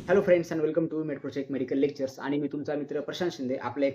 Hello friends and welcome to med project medical lectures आणि मी तुमचा मित्र प्रशांत शिंदे आपल्या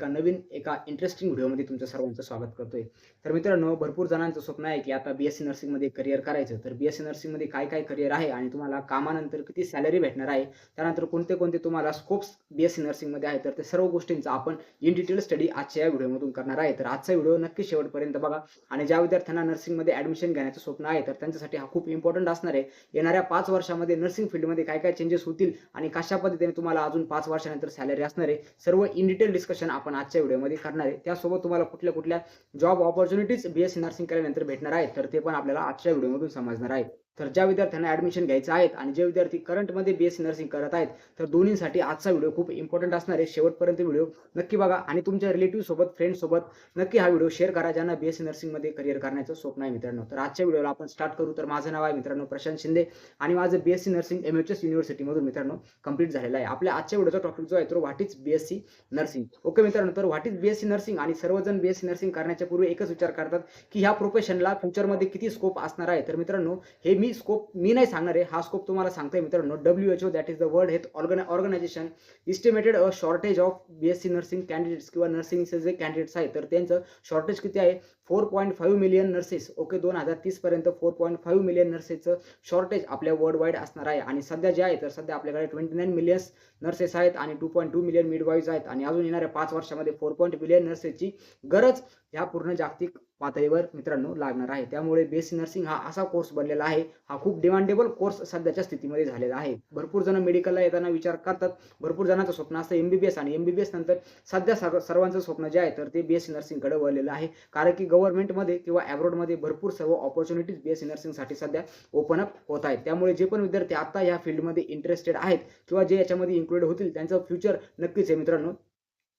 एका इंटरेस्टिंग व्हिडिओमध्ये तुमचं सर्वांचं स्वागत करतोय. तर मित्रांनो, भरपूर जणांचं स्वप्न आहे की आता बी-एस-सी नर्सिंगमध्ये करियर करायचं. तर बी-एस-सी नर्सिंगमध्ये काय-काय करियर आहे आणि तुम्हाला कामानंतर किती सॅलरी भेटणार आहे, त्यानंतर कोणते-कोणते तुम्हाला स्कोप्स बी-एस-सी नर्सिंगमध्ये आहेत, तर ते सर्व गोष्टींचा आपण इन डिटेल स्टडी आजच्या या व्हिडिओमधून करणार आहे. तर आजचा व्हिडिओ नक्की शेवटपर्यंत बघा आणि ज्या विद्यार्थ्यांना नर्सिंगमध्ये ॲडमिशन घेण्याचं स्वप्न आहे, तर त्यांच्यासाठी हा खूप इम्पॉर्टंट असणार आहे. येणाऱ्या 5 वर्षामध्ये नर्सिंग फील्डमध्ये काय-काय चेंजेस होतील आणि कशा पद्धतीने तुम्हाला अजून 5 वर्षानंतर सॅलरी असणार आहे. सर्व इन डिटेल डिस्कशन आपण आजच्या व्हिडिओमध्ये करणार आहे. त्यासोबत तुम्हाला कुठल्या-कुठल्या जॉब अपॉर्च्युनिटीज बी-एस-सी नर्सिंग केल्यानंतर भेटणार आहेत, तर ते पण आपल्याला आजच्या व्हिडिओमधून समजणार आहे. तर ज्या विद्यार्थ्यांना ॲडमिशन घ्यायचं आहे आणि जे विद्यार्थी करंटमध्ये बी-एस-सी नर्सिंग करत आहेत, तर दोन्हीसाठी आजचा व्हिडिओ खूप इम्पोर्टंट असणार आहे. शेवटपर्यंत व्हिडिओ नक्की बघा आणि तुमच्या रिलेटिव्हसोबत, फ्रेंड्ससोबत नक्की हा व्हिडिओ शेअर करा, ज्यांना बी-एस-सी नर्सिंगमध्ये करियर करण्याचं स्वप्न आहे मित्रांनो. तर आजच्या व्हिडिओला आपण स्टार्ट करू. तर माझं नाव आहे मित्रांनो प्रशांत शिंदे आणि माझं बी-एस-सी नर्सिंग एम-एच-एस युनिव्हर्सिटीमधून मित्रांनो कंप्लीट झालेला आहे. आपल्या आजच्या व्हिडिओचा टॉपिक जो आहे तो what is BSc nursing. Okay मित्रांनो, तर व्हॉट इज बी-एस-सी नर्सिंग आणि सर्वजण बी-एस-सी नर्सिंग करण्याच्या पूर्वी एकच विचार करतात की ह्या प्रोफेशनला फ्युचरमध्ये किती स्कोप असणार आहे. तर मित्रांनो, हे मी नाही सांगणार आहे, हा स्कोप तुम्हाला सांगतोय मित्रांनो. WHO that is the World Health Organization estimated a shortage of BSc nursing candidates किंवा नर्सिंगचे जे कॅन्डिडेट्स आहेत, तर त्यांचं शॉर्टेज किती आहे? 4.5 मिलियन नर्सेस. ओके, 2030 पर्यंत 4.5 मिलियन नर्सेसचं शॉर्टेज आपल्या वर्ल्ड वाईड असणार आहे. आणि सध्या जे आहे, तर सध्या आपल्याकडे 29 मिलियन्स नर्सेस आहेत आणि 2.2 मिलियन मिडवाईज आहेत आणि अजून येणाऱ्या 5 वर्षामध्ये 4 मिलियन नर्सेसची गरज ह्या पूर्ण जागतिक पातळीवर मित्रांनो लागणार आहे. त्यामुळे बी-एस-सी नर्सिंग हा असा कोर्स बनलेला आहे, हा खूप डिमांडेबल कोर्स सध्याच्या स्थितीमध्ये झालेला आहे. भरपूर जण मेडिकलला येताना विचार करतात, भरपूर जणांचं स्वप्न असतं एम-बी-बी-एस आणि एम-बी-बी-एस नंतर सध्या सर्वांचं स्वप्न जे आहे, तर ते बी-एस-सी नर्सिंगकडे वळलेलं आहे. कारण की गव्हर्नमेंटमध्ये किंवा अब्रॉडमध्ये भरपूर सर्व अपॉर्च्युनिटीज बी-एस-सी नर्सिंगसाठी सध्या ओपन अप होत आहेत. त्यामुळे जे पण विद्यार्थी आता या फील्डमध्ये इंटरेस्टेड आहेत किंवा जे याच्यामध्ये इन्क्लूड होतील, त्यांचं फ्युचर नक्कीच आहे मित्रांनो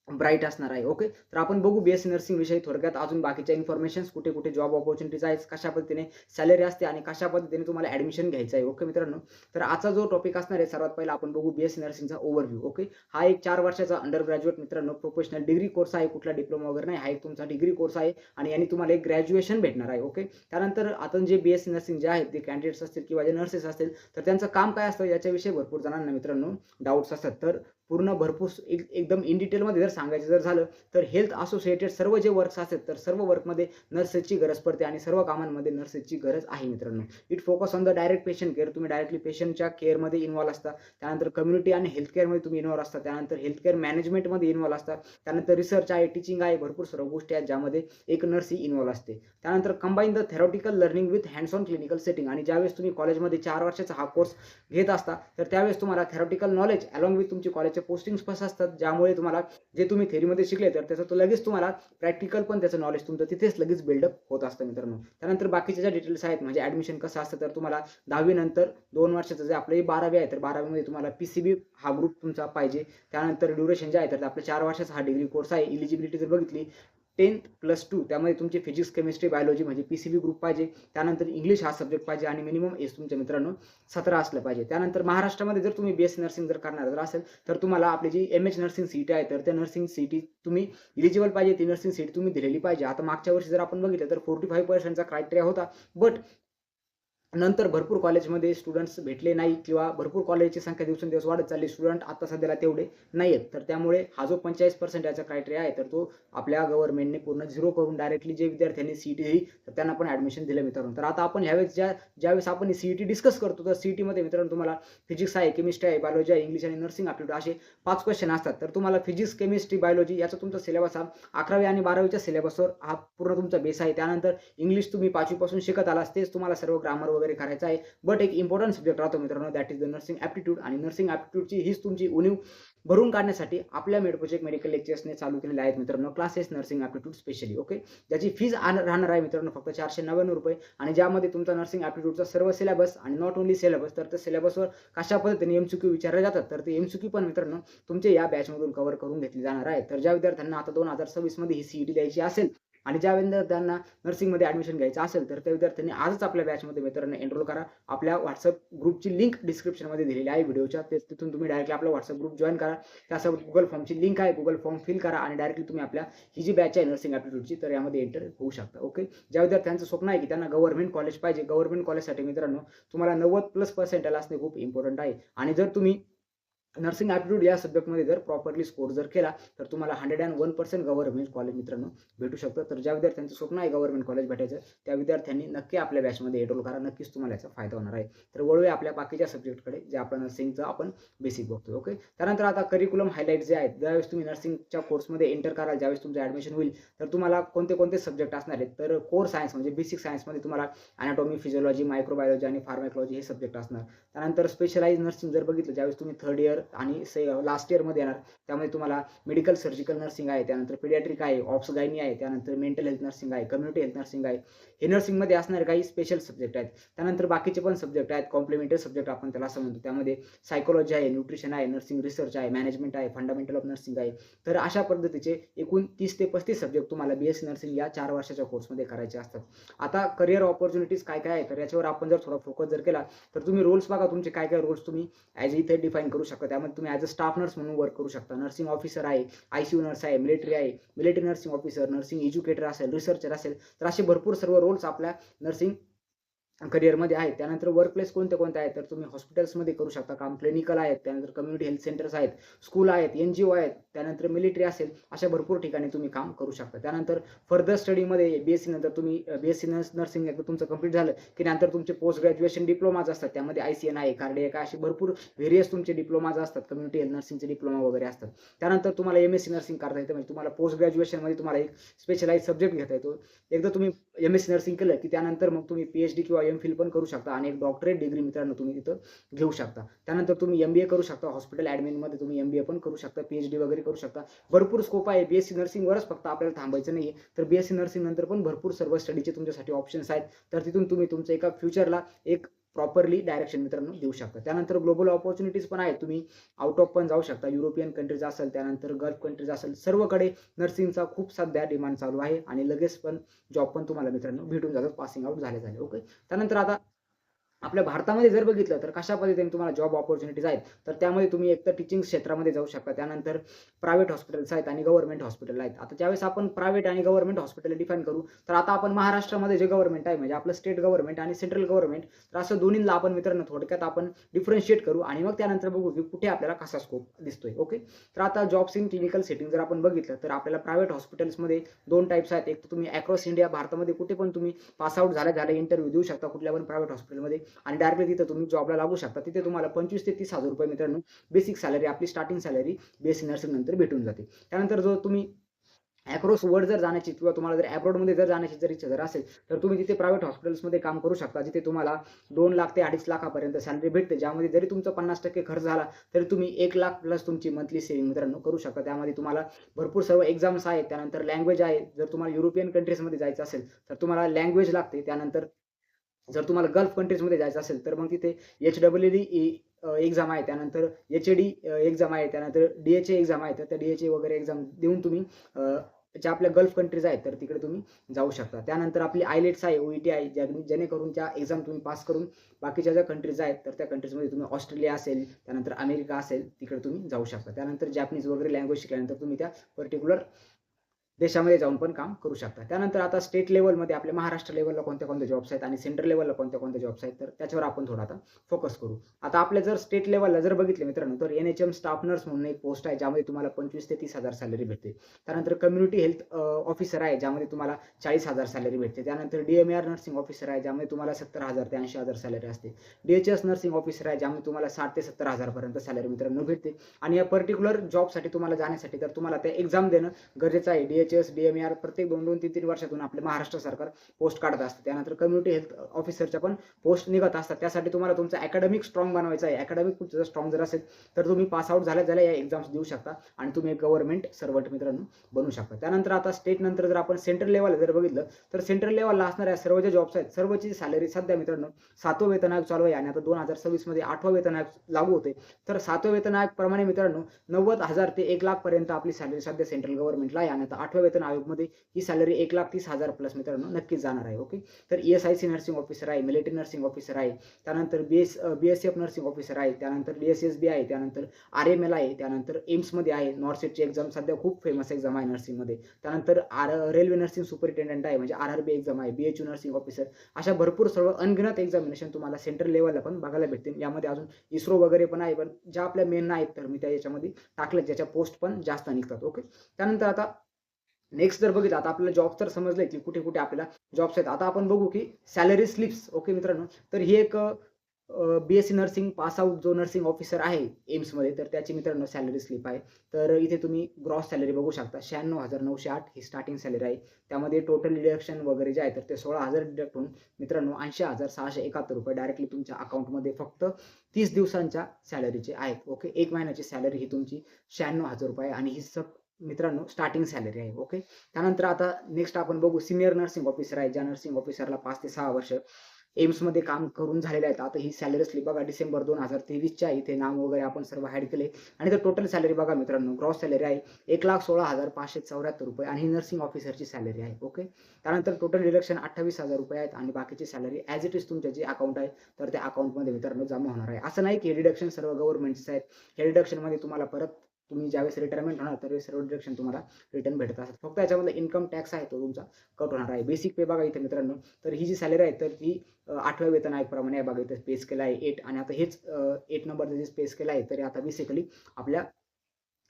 ब्राईट असणार आहे. ओके, तर आपण बघू बी-एस-सी नर्सिंग विषयी थोडक्यात अजून बाकीच्या इन्फॉर्मेशन्स, कुठे-कुठे जॉब अपॉर्च्युनिटीज आहेत, कशा पद्धतीने सॅलरी असते आणि कशा पद्धतीने तुम्हाला ॲडमिशन घ्यायचं आहे. ओके मित्रांनो, तर आजचा जो टॉपिक असणार आहे, सर्वात पहिला आपण बघू बी-एस-सी नर्सिंगचा ओव्हरव्ह्यू. ओके, हा एक 4 वर्षाचा अंडर ग्रॅज्युएट मित्रांनो प्रोफेशनल डिग्री कोर्स आहे. कुठला डिप्लोमा वगैरे नाही, हा एक तुमचा डिग्री कोर्स आहे आणि याने तुम्हाला एक ग्रॅज्युएशन भेटणार आहे. ओके, त्यानंतर आता जे बी-एस-सी नर्सिंग जे आहेत, ते कॅन्डिडेट्स असतील किंवा जे नर्सेस असतील, तर त्यांचं काम काय असतं याच्याविषयी भरपूर जणांना मित्रांनो डाऊट्स असतात. तर पूर्ण भरपूर एकदम इन डिटेलमध्ये जर सांगायचं जर झालं, तर हेल्थ असोसिएटेड सर्व जे वर्क्स असतात, तर सर्व वर्कमध्ये नर्सेसची गरज पडते आणि सर्व कामांमध्ये नर्सेसची गरज आहे मित्रांनो. It focus on the direct patient care. तुम्ही डायरेक्टली पेशंटच्या केअरमध्ये इन्व्हॉल्व असता. त्यानंतर कम्युनिटी आणि हेल्थ केअरमध्ये तुम्ही इन्व्हॉल्व असता. त्यानंतर हेल्थ केअर मॅनेजमेंटमध्ये इन्व्हॉल्व असतात. त्यानंतर रिसर्च आहे, टीचिंग आहे, भरपूर सर्व गोष्टी आहेत ज्यामध्ये एक नर्स ही इन्व्हॉल्व असते. त्यानंतर combine the theoretical learning with hands on clinical setting. आणि ज्यावेळेस तुम्ही कॉलेजमध्ये 4 वर्षाचा हा कोर्स घेत असता, तर त्यावेळेस तुम्हाला थेरॉटिकल नॉलेज अलॉंग विथ तुमची कॉलेजचे पोस्टिंग्स कसं असतात, ज्यामुळे तुम्हाला जे तुम्ही थेरीमध्ये शिकले, तर त्याचं तो लगेच तुम्हाला प्रॅक्टिकल पण त्याचं नॉलेज तुमचं तिथेच लगेच बिल्डअप होत असतं मित्रांनो. त्यानंतर बाकीच्या ज्या डिटेल्स आहेत, म्हणजे ॲडमिशन कसं असतं, तर तुम्हाला 10वी नंतर 2 वर्षाचं जे आपली 12वी आहे, तर 12वी तुम्हाला पी-सी-बी हा ग्रुप तुमचा पाहिजे. त्यानंतर ड्युरेशन जे आहे, तर आपल्या 4 वर्षाचा हा डिग्री कोर्स आहे. इलिजिबिलिटी जर बघितली 10+2 त्यामध्ये तुमची फिजिक्स, केमिस्ट्री, बायोलॉजी म्हणजे पी-सी-बी ग्रुप पाहिजे. त्यानंतर इंग्लिश हा सब्जेक्ट पाहिजे आणि मिनिमम एज तुमच्या मित्रांनो 17 असलं पाहिजे. त्यानंतर महाराष्ट्रामध्ये जर तुम्ही बी-एस-सी नर्सिंग जर करणार जर असेल, तर तुम्हाला आपली जी एम-एच नर्सिंग सीटी आहे, तर त्या नर्सिंग सीटी तुम्ही इलिजिबल पाहिजे, ती नर्सिंग सीट तुम्ही दिलेली पाहिजे. आता मागच्या वर्षी जर आपण बघितलं, तर 45% क्रायटेरिया होता. बट नंतर भरपूर कॉलेजमध्ये स्टुडंट्स भेटले नाही किंवा भरपूर कॉलेजची संख्या दिवसेंदिवस वाढत चालली. स्टुडंट आता सध्याला तेवढे नाही आहेत. तर त्यामुळे हा जो 45% याचा क्रायटेरिया आहे, तर तो आपल्या गव्हर्नमेंटने पूर्ण झिरो करून डायरेक्टली जे विद्यार्थ्यांनी सीईटी दिली, तर त्यांना पण ॲडमिशन दिलं मित्रांनो. तर आता आपण ह्यावेळेस ज्यावेळेस आपण सीईटी डिस्कस करतो, तर सीईटीमध्ये मित्रांनो तुम्हाला फिजिक्स आहे, केमिस्ट्री आहे, बायोलॉजी आहे, इंग्लिश आणि नर्सिंग ॲप्टिट्यूड असे 5 क्वेश्चन असतात. तर तुम्हाला फिजिक्स, केमिस्ट्री, बायोलॉजी याचा तुमचा सिलेबस हा 11वी आणि 12वीच्या सिलेबसवर हा पूर्ण तुमचा बेस आहे. त्यानंतर इंग्लिश तुम्ही 5वी पासून शिकत आलात, तेच तुम्हाला सर्व ग्रामर वगैरे करायचं आहे. बट एक इम्पॉर्टंट सब्जेक्ट राहतो मित्रांनो, that is the nursing aptitude. आणि नर्सिंग ॲप्टिट्यूडची हीच तुमची उणीव भरून काढण्यासाठी आपल्या मेड प्रोजेक्ट मेडिकल लेक्चर्सने चालू केलेले आहेत मित्रांनो classes nursing aptitude specially. Okay, ज्याची फीज राहणार आहे मित्रांनो फक्त ₹499 आणि ज्यामध्ये तुमचा नर्सिंग ॲप्टिट्यूडचा सर्व सिलेबस आणि नॉट ओन्ली सिलेबस, तर त्या सिलेबसवर कशा पद्धतीने एमसीक्यू विचारले जातात, तर ते एमसीक्यू पण मित्रांनो तुमचे या बॅचमधून कव्हर करून घेतले जाणार आहे. तर ज्या विद्यार्थ्यांना आता 2026 मध्ये ही सीईटी द्यायची असेल आणि ज्या विद्यार्थ्यांना नर्सिंगमध्ये ॲडमिशन घ्यायचं असेल, तर त्या विद्यार्थ्यांनी आजच आपल्या बॅचमध्ये मित्रांनो एनरोल करा. आपल्या WhatsApp ग्रुपची लिंक डिस्क्रिप्शनमध्ये दिलेली आहे व्हिडिओच्या. तिथून तुम्ही डायरेक्टली आपला WhatsApp ग्रुप जॉइन करा. त्यासोबत Google फॉर्मची लिंक आहे, Google फॉर्म फिल करा आणि डायरेक्टली तुम्ही आपल्या ही जी बॅच आहे नर्सिंग ॲप्टिट्यूडची, तर यामध्ये एंटर होऊ शकता. ओके, ज्या विद्यार्थ्यांचं स्वप्न आहे की त्यांना गव्हर्नमेंट कॉलेज पाहिजे, गव्हर्नमेंट कॉलेजसाठी मित्रांनो तुम्हाला 90+ पर्सेंटाइल असणे खूप इम्पॉर्टंट आहे. आणि जर तुम्ही नर्सिंग ॲप्टिट्यूड या सब्जेक्टमध्ये जर प्रॉपरली स्कोर जर केला तर तुम्हाला 101% गव्हर्नमेंट कॉलेज मित्रांनो भेटू शकतं. तर ज्या विद्यार्थ्यांचं स्वप्न आहे गव्हर्नमेंट कॉलेज भेटायचं त्या विद्यार्थ्यांनी नक्की आपल्या बॅचमध्ये एनरोल करा. नक्कीच तुम्हाला याचा फायदा होणार आहे. तर वळूया आपल्या बाकीच्या सब्जेक्टकडे जे आपण नर्सिंगचं आपण बेसिक बघतो. ओके. त्यानंतर आता करिक्युलम हायलाइट जे आहेत ज्यावेळेस तुम्ही नर्सिंगच्या कोर्समध्ये एंटर कराल ज्यावेळेस तुमचं ॲडमिशन होईल तर तुम्हाला कोणते कोणते सब्जेक्ट असणार आहेत तर कोर सायन्स म्हणजे बेसिक सायन्समध्ये तुम्हाला ॲनाटॉमी, फिजिओलॉजी, मायक्रोबायोलॉजी आणि फार्माकोलॉजी हे सब्जेक्ट असणार. त्यानंतर स्पेशलाइज नर्सिंग जर बघितलं ज्यावेळेस तुम्ही थर्ड इयर आणि लास्ट इयरमध्ये येणार त्यामध्ये तुम्हाला मेडिकल सर्जिकल नर्सिंग आहे, त्यानंतर पिडियाट्रिक आहे, ऑप्स गायनी आहे, त्यानंतर मेंटल हेल्थ नर्सिंग आहे, कम्युनिटी हेल्थ नर्सिंग आहे. हे नर्सिंगमध्ये असणारे काही स्पेशल सब्जेक्ट आहेत. त्यानंतर बाकीचे पण सब्जेक्ट आहेत कॉम्प्लिमेंटरी सब्जेक्ट आपण त्याला असं म्हणतो. त्यामध्ये सायकोलॉजी आहे, न्यूट्रिशन आहे, नर्सिंग रिसर्च आहे, मॅनेजमेंट आहे, फंडामेंटल ऑफ नर्सिंग आहे. तर अशा पद्धतीचे एकूण 30 ते 35 सब्जेक्ट तुम्हाला BSc नर्सिंग या 4 वर्षाच्या कोर्समध्ये करायचे असतात. आता करिअर ऑपॉर्च्युनिटीज काय काय आहे तर याच्यावर आपण जर थोडा फोकस जर केला तर तुम्ही रोल्स बघा तुमचे काय काय रोल्स तुम्ही ॲज इथे डिफाईन करू शकता. त्यामध्ये तुम्ही ॲज अ स्टाफ नर्स म्हणून वर्क करू शकता. नर्सिंग ऑफिसर आहे, ICU नर्स आहे, मिलिटरी आहे, military nursing officer, nursing educator असेल, रिसर्चर असेल तर असे भरपूर सर्व रोल्स आपल्या नर्सिंग करिअरमध्ये आहेत. त्यानंतर वर्कप्लेस कोणते आहेत तर तुम्ही हॉस्पिटल्समध्ये करू शकता काम, क्लिनिकल आहेत, त्यानंतर कम्युनिटी हेल्थ सेंटर्स आहेत, स्कूल आहेत, NGO आहेत, त्यानंतर मिलिटरी असेल अशा भरपूर ठिकाणी तुम्ही काम करू शकता. त्यानंतर फर्दर स्टडीमध्ये BSc नंतर तुम्ही BSc नर्सिंग एकदा तुमचं कंप्लीट झालं की नंतर तुमचे पोस्ट ग्रॅज्युएशन डिप्लोमाज असतात. त्यामध्ये ICN आहे, कार्डियाक आहे, असे भरपूर व्हेरियस तुमचे डिप्लोमाज असतात. कम्युनिटी हेल्थ नर्सिंगचे डिप्लोमा वगैरे असतात. त्यानंतर तुम्हाला MSc नर्सिंग करता येतं म्हणजे तुम्हाला पोस्ट ग्रॅज्युएशनमध्ये तुम्हाला एक स्पेशलाइज सब्जेक्ट घेता येतो. एकदा तुम्ही MSc नर्सिंग केलं की त्यानंतर मग तुम्ही PhD किंवा MPhil पण करू शकता आणि एक डॉक्टरेट डिग्री मित्रांनो तुम्ही तिथं घेऊ शकता. त्यानंतर तुम्ही MBA करू शकता. हॉस्पिटल ॲडमिनमध्ये तुम्ही MBA पण करू शकता. PhD वगैरे करू शकता. भरपूर स्कोप आहे. BSc नर्सिंगवरच फक्त आपल्याला थांबायचं नाहीये. तर BSc नर्सिंग नंतर पण भरपूर सर्व स्टडीचे तुमच्यासाठी ऑप्शन्स आहेत. तर तिथून तुम्ही तुमचं एका फ्युचरला एक प्रॉपरली डायरेक्शन मित्रांनो देऊ शकता. त्यानंतर ग्लोबल ऑपॉर्च्युनिटीज पण आहेत. तुम्ही आउट ऑफ पण जाऊ शकता. युरोपियन कंट्रीज असेल, त्यानंतर गल्फ कंट्रीज असेल, सर्वकडे नर्सिंगचा खूप सध्या डिमांड चालू आहे आणि लगेच पण जॉब पण तुम्हाला मित्रांनो भेटून जातात पासिंग आउट झाले. ओके. त्यानंतर आता आपल्या भारतामध्ये जर बघितलं तर कशा पद्धतीने तुम्हाला जॉब ऑपॉर्च्युनिटीज आहेत तर त्यामध्ये तुम्ही एकतर टीचिंग क्षेत्रामध्ये जाऊ शकता. त्यानंतर प्रायव्हेट हॉस्पिटल्स आहेत आणि गव्हर्नमेंट हॉस्पिटल आहेत. आता ज्यावेळेस आपण प्रायव्हेट आणि गव्हर्नमेंट हॉस्पिटल डिफाईन करू तर आता आपण महाराष्ट्रामध्ये जे गव्हर्नमेंट आहे म्हणजे आपलं स्टेट गव्हर्नमेंट आणि सेंट्रल गव्हर्नमेंट तर असं दोन्हीला आपण मित्रांनो थोडक्यात आपण डिफरन्शिएट करू आणि मग त्यानंतर बघू की कुठे आपल्याला कसा स्कोप दिसतोय. ओके. तर आता जॉब्स इन क्लिनिकल सेटिंग जर आपण बघितलं तर आपल्याला प्रायव्हेट हॉस्पिटल्समध्ये 2 टाइप्स आहेत. एक तर तुम्ही अक्रॉस इंडिया भारतामध्ये कुठे पण तुम्ही पास आउट झाल्या इंटरव्ह्यू देऊ शकता कुठल्या पण प्रायव्हेट हॉस्पिटलमध्ये आणि डायरेक्टली तिथं तुम्ही जॉबला लागू शकता. तिथे तुम्हाला 25,000 ते 30,000 रुपये मित्रांनो बेसिक सॅलरी आपली स्टार्टिंग सॅलरी BSc नर्सिंग नंतर भेटून जाते. त्यानंतर जो तुम्ही अक्रॉस वर्ल्ड जर जाण्याची किंवा तुम्हाला जर अब्रॉडमध्ये जर जाण्याची जर इच्छा जर असेल तर तुम्ही तिथे प्रायव्हेट हॉस्पिटल्समध्ये काम करू शकता. जिथे तुम्हाला 2 लाख ते 2.5 लाखापर्यंत सॅलरी भेटते. ज्यामध्ये जरी तुमचा 50% खर्च झाला तरी तुम्ही 1 लाख प्लस तुमची मंथली सेव्हिंग मित्रांनो करू शकता. त्यामध्ये तुम्हाला भरपूर सर्व एक्झाम्स आहेत. त्यानंतर लँग्वेज आहे. जर तुम्हाला युरोपियन कंट्रीजमध्ये जायचं असेल तर तुम्हाला लँग्वेज लागते. त्यानंतर जर तुम्हाला गल्फ कंट्रीजमध्ये जायचं असेल तर मग तिथे HEE एक्झाम आहे. त्यानंतर HAD एक्झाम आहे. त्यानंतर DHA एक्झाम आहे. तर त्या DHA वगैरे एक्झाम देऊन तुम्ही ज्या आपल्या गल्फ कंट्रीज आहेत तर तिकडे तुम्ही जाऊ शकता. त्यानंतर आपली IELTS आहे, OET आहे जेणेकरून त्या एक्झाम तुम्ही पास करून बाकीच्या ज्या कंट्रीज आहेत तर त्या कंट्रीजमध्ये तुम्ही ऑस्ट्रेलिया असेल, त्यानंतर अमेरिका असेल तिकडे तुम्ही जाऊ शकता. त्यानंतर जॅपनीज वगैरे लँग्वेज शिकल्यानंतर तुम्ही त्या पर्टिक्युलर देशामध्ये जाऊन पण काम करू शकता. त्यानंतर आता स्टेट लेव्हलमध्ये आपल्या महाराष्ट्र लेव्हलला कोणत्या जॉब्स आहेत आणि सेंट्रल लेव्हलला कोणत्या जॉब्स आहेत तर त्याच्यावर आपण थोडा आता फोकस करू. आता आपल्या जर स्टेट लेव्हलला जर बघितले मित्रांनो तर NHM स्टाफ नर्स म्हणून एक पोस्ट आहे ज्यामध्ये तुम्हाला 25,000 ते 30,000 सॅलरी भेटते. त्यानंतर कम्युनिटी हेल्थ ऑफिसर आहे ज्यामध्ये तुम्हाला 40,000 सॅलरी भेटते. त्यानंतर DMAR नर्सिंग ऑफिसर आहे ज्यामध्ये तुम्हाला 70,000 ते 80,000 सॅलरी असते. DHS नर्सिंग ऑफिसर आहे ज्यामध्ये तुम्हाला 60,000 ते 70,000 पर्यंत सॅलरी मित्रांनो भेटते आणि या पर्टिक्युलर जॉबसाठी तुम्हाला जाण्यासाठी तर तुम्हाला ते एक्झाम देणं गरजेचं आहे. DHS, DMAR प्रत्येक 2-2, 3-3 वर्षातून आपले महाराष्ट्र सरकार पोस्ट काढत असतं. त्यानंतर कम्युनिटी हेल्थ ऑफिसरच्या पण पोस्ट निघत असतात. त्यासाठी तुम्हाला तुमचं अकॅडमिक स्ट्रॉंग बनवायचं आहे. अकॅडमिक तुमचं स्ट्रॉंग जर असेल तर तुम्ही पास आउट झाल्या या एक्झाम्स देऊ शकता आणि तुम्ही एक गव्हर्नमेंट सर्वंट मित्रांनो बनू शकता. त्यानंतर आता स्टेट नंतर जर आपण सेंट्रल लेव्हल जर बघितलं तर सेंट्रल लेव्हलला असणाऱ्या सर्व ज्या जॉब्स आहेत सर्वची सॅलरी सध्या मित्रांनो 7वं वेतन आयोग चालू आहे आणि आता 2026 मध्ये 8वं वेतन आयोग लागू होते. तर 7वं वेतन आयोग प्रमाणे मित्रांनो 90,000 ते 1 लाख पर्यंत आपली सॅलरी सध्या सेंट्रल गव्हर्नमेंटला आहे आणि आता 8व्या वेतन आयोगमध्ये ही सॅलरी 1,30,000 प्लस मित्रांनो नक्कीच जाणार आहे. ओके. तर ESIC नर्सिंग ऑफिसर आहे, मिलिटरी नर्सिंग ऑफिसर आहे, त्यानंतर BSF नर्सिंग ऑफिसर आहे, त्यानंतर DSSB आहे, त्यानंतर RML आहे, त्यानंतर एम्समध्ये आहे. नॉर्सेटची एक्झाम सध्या खूप फेमस एक्झाम आहे नर्सिंगमध्ये. त्यानंतर रेल्वे नर्सिंग सुपरिटेंडंट आहे म्हणजे RRB एक्झाम आहे, BHU नर्सिंग ऑफिसर. अशा भरपूर सर्व अनगिनत एक्झामिनेशन तुम्हाला सेंट्रल लेव्हलला पण बघायला भेटतील. यामध्ये अजून इस्रो वगैरे पण आहे, पण ज्या आपल्या मेन आहेत तर मी त्या याच्यामध्ये टाकले ज्याच्या पोस्ट पण जास्त निघतात. ओके. त्यानंतर आता नेक्स्ट जर बघितलं, आता आपल्याला जॉब तर समजले की कुठे-कुठे आपल्याला जॉब्स आहेत. आता आपण बघू की सॅलरी स्लिप्स. ओके मित्रांनो. तर ही एक BSc नर्सिंग पास आउट जो नर्सिंग ऑफिसर आहे एम्समध्ये, तर त्याची मित्रांनो सॅलरी स्लिप आहे. तर इथे तुम्ही ग्रॉस सॅलरी बघू शकता. 96,908 ही स्टार्टिंग सॅलरी आहे. त्यामध्ये टोटल डिडक्शन वगैरे जे आहे तर ते 16,000 डिडक्ट होऊन मित्रांनो ₹80,671 डायरेक्टली तुमच्या अकाउंटमध्ये फक्त 30 दिवसांच्या सॅलरीचे आहेत. ओके. 1 महिन्याची सॅलरी ही तुमची ₹96,000 आणि ही मित्रांनो स्टार्टिंग सॅलरी आहे. ओके. त्यानंतर आता नेक्स्ट आपण बघू सीनियर नर्सिंग ऑफिसर आहे. ज्या नर्सिंग ऑफिसरला 5 ते 6 वर्ष एम्समध्ये काम करून झालेले आहेत. आता ही सॅलरी स्लिप बघा डिसेंबर 2023ची आहे. इथे नाव वगैरे आपण सर्व हाईड केले आणि तर टोटल सॅलरी बघा मित्रांनो, ग्रॉस सॅलरी आहे ₹1,16,574 आणि ही नर्सिंग ऑफिसरची सॅलरी आहे. ओके. त्यानंतर टोटल डिडक्शन ₹28,000 आहेत आणि बाकीची सॅलरी ॲज इट इज तुमच्या जे अकाउंट आहे तर त्या अकाउंटमध्ये मित्रांनो जमा होणार आहे. असं नाही की हे डिडक्शन सर्व गव्हर्नमेंटचे आहेत. या डिडक्शनमध्ये तुम्हाला परत तुम्ही ज्यावेळेस रिटायरमेंट होणार त्यावेळेस सर्व डिडक्शन तुम्हाला रिटर्न भेटत असतात. फक्त याच्यामध्ये इन्कम टॅक्स आहे तो तुमचा कट होणार आहे. बेसिक पे बघा इथे मित्रांनो, तर ही जी सॅलरी आहे तर ती 8व्या वेतन आयोगाप्रमाणे आहे बघा इथे पे स्केल आहे 8 आणि आता हेच 8 नंबरचं जे पे स्केल आहे तरी आता बेसिकली आपल्या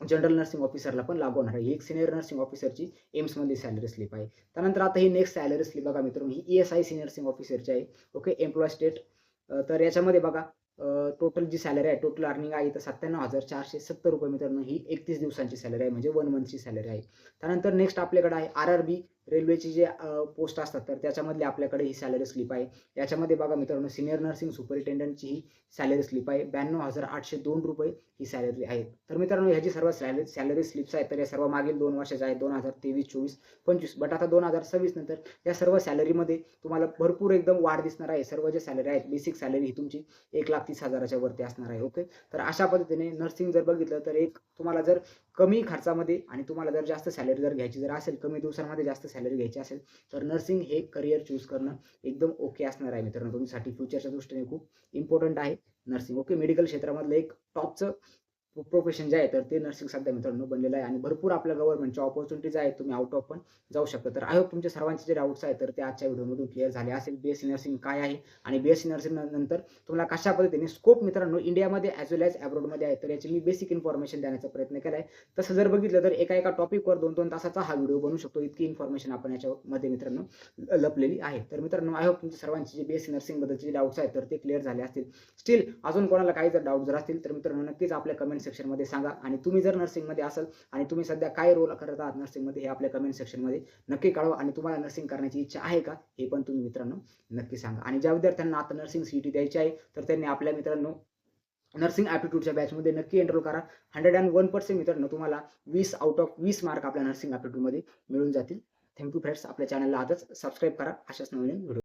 जनरल नर्सिंग ऑफिसरला पण लागू होणार आहे. ही एक सीनियर नर्सिंग ऑफिसरची एम्समधली सॅलरी स्लिप आहे. त्यानंतर आता ही नेक्स्ट सॅलरी स्लिप बघा मित्रांनो, ही ESIC नर्सिंग ऑफिसरची आहे. ओके. Employ state. तर याच्यामध्ये बघा टोटल जी सॅलरी आहे, टोटल अर्निंग आहे तर ₹97,470 मित्रांनो ही 31 दिवसांची सॅलरी आहे म्हणजे 1 मंथची सॅलरी आहे. त्यानंतर नेक्स्ट आपल्याकडे आहे RRB रेल्वेची जे पोस्ट असतात तर त्याच्यामधली आपल्याकडे ही सॅलरी स्लिप आहे. याच्यामध्ये बघा मित्रांनो सीनियर नर्सिंग सुपरिटेंडंटची ही सॅलरी स्लिप आहे. ₹92,802 ही सॅलरी आहे. तर मित्रांनो ह्याची सर्व सॅलरी स्लिप्स आहेत तर या सर्व मागील 2 वर्षाच्या आहेत 2023, 24, 25. बट आता 2026 नंतर या सर्व सॅलरीमध्ये तुम्हाला भरपूर एकदम वाढ दिसणार आहे. सर्व जे सॅलरी आहेत बेसिक सॅलरी ही तुमची 1,30,000च्या वरती असणार आहे. ओके. तर अशा पद्धतीने नर्सिंग जर बघितलं तर एक तुम्हाला जर कमी खर्चामध्ये आणि तुम्हाला जर जास्त सॅलरी जर घ्यायची जर असेल, कमी दिवसांमध्ये जास्त सॅलरी घ्यायची असेल तर नर्सिंग हे करियर चूज करणं एकदम ओके असणार आहे मित्रांनो. तुमच्यासाठी फ्युचरच्या दृष्टीने खूप इम्पॉर्टंट आहे नर्सिंग. ओके. मेडिकल क्षेत्रामधलं एक टॉपचं प्रोफेशन जे आहे तर ते नर्सिंग सध्या मित्रांनो बनलेलं आहे आणि भरपूर आपल्या गव्हर्नमेंटच्या अपॉर्च्युनिटीज आहेत. तुम्ही आउट ऑफ पण जाऊ शकता. तर आय होप तुमच्या सर्वांचे जे डाऊट्स आहेत तर ते आजच्या व्हिडिओमधून क्लिअर झाले असेल. BSc नर्सिंग काय आहे आणि BSc नर्सिंग नंतर तुम्हाला कशा पद्धतीने स्कोप मित्रांनो इंडियामध्ये ॲज वेल ॲज अब्रॉडमध्ये आहे तर याची मी बेसिक इन्फॉर्मेशन देण्याचा प्रयत्न केला आहे. तसं जर बघितलं तर एका टॉपिकवर 2-2 तासाचा हा व्हिडिओ बनू शकतो. इतकी इन्फॉर्मेशन आपण याच्यामध्ये मित्रांनो लपलेली आहे. तर मित्रांनो आय होप तुमच्या सर्वांचे जे BSc नर्सिंगबद्दलचे डाऊट्स आहेत तर ते क्लिअर झाले असतील. स्टील अजून कोणाला काही जर डाऊट जर असतील तर मित्रांनो नक्कीच आपल्या कमेंट सेक्शनमध्ये सांगा आणि तुम्ही जर नर्सिंगमध्ये असाल आणि तुम्ही सध्या काय रोल करत आहात नर्सिंगमध्ये हे आपल्या कमेंट सेक्शनमध्ये नक्की कळवा आणि तुम्हाला नर्सिंग करण्याची इच्छा आहे का हे पण तुम्ही मित्रांनो नक्की सांगा. आणि ज्या विद्यार्थ्यांना आता नर्सिंग CET द्यायची आहे तर त्यांनी आपल्या मित्रांनो नर्सिंग ॲप्टिट्यूडच्या बॅचमध्ये नक्की एनरोल करा. 101% मित्रांनो तुम्हाला 20 आउट ऑफ 20 मार्क आपल्या नर्सिंग ॲप्टिट्यूडमध्ये मिळून जातील. Thank you friends. आपल्या चॅनलला आजच सबस्क्राईब करा अशाच नवीन व्हिडिओ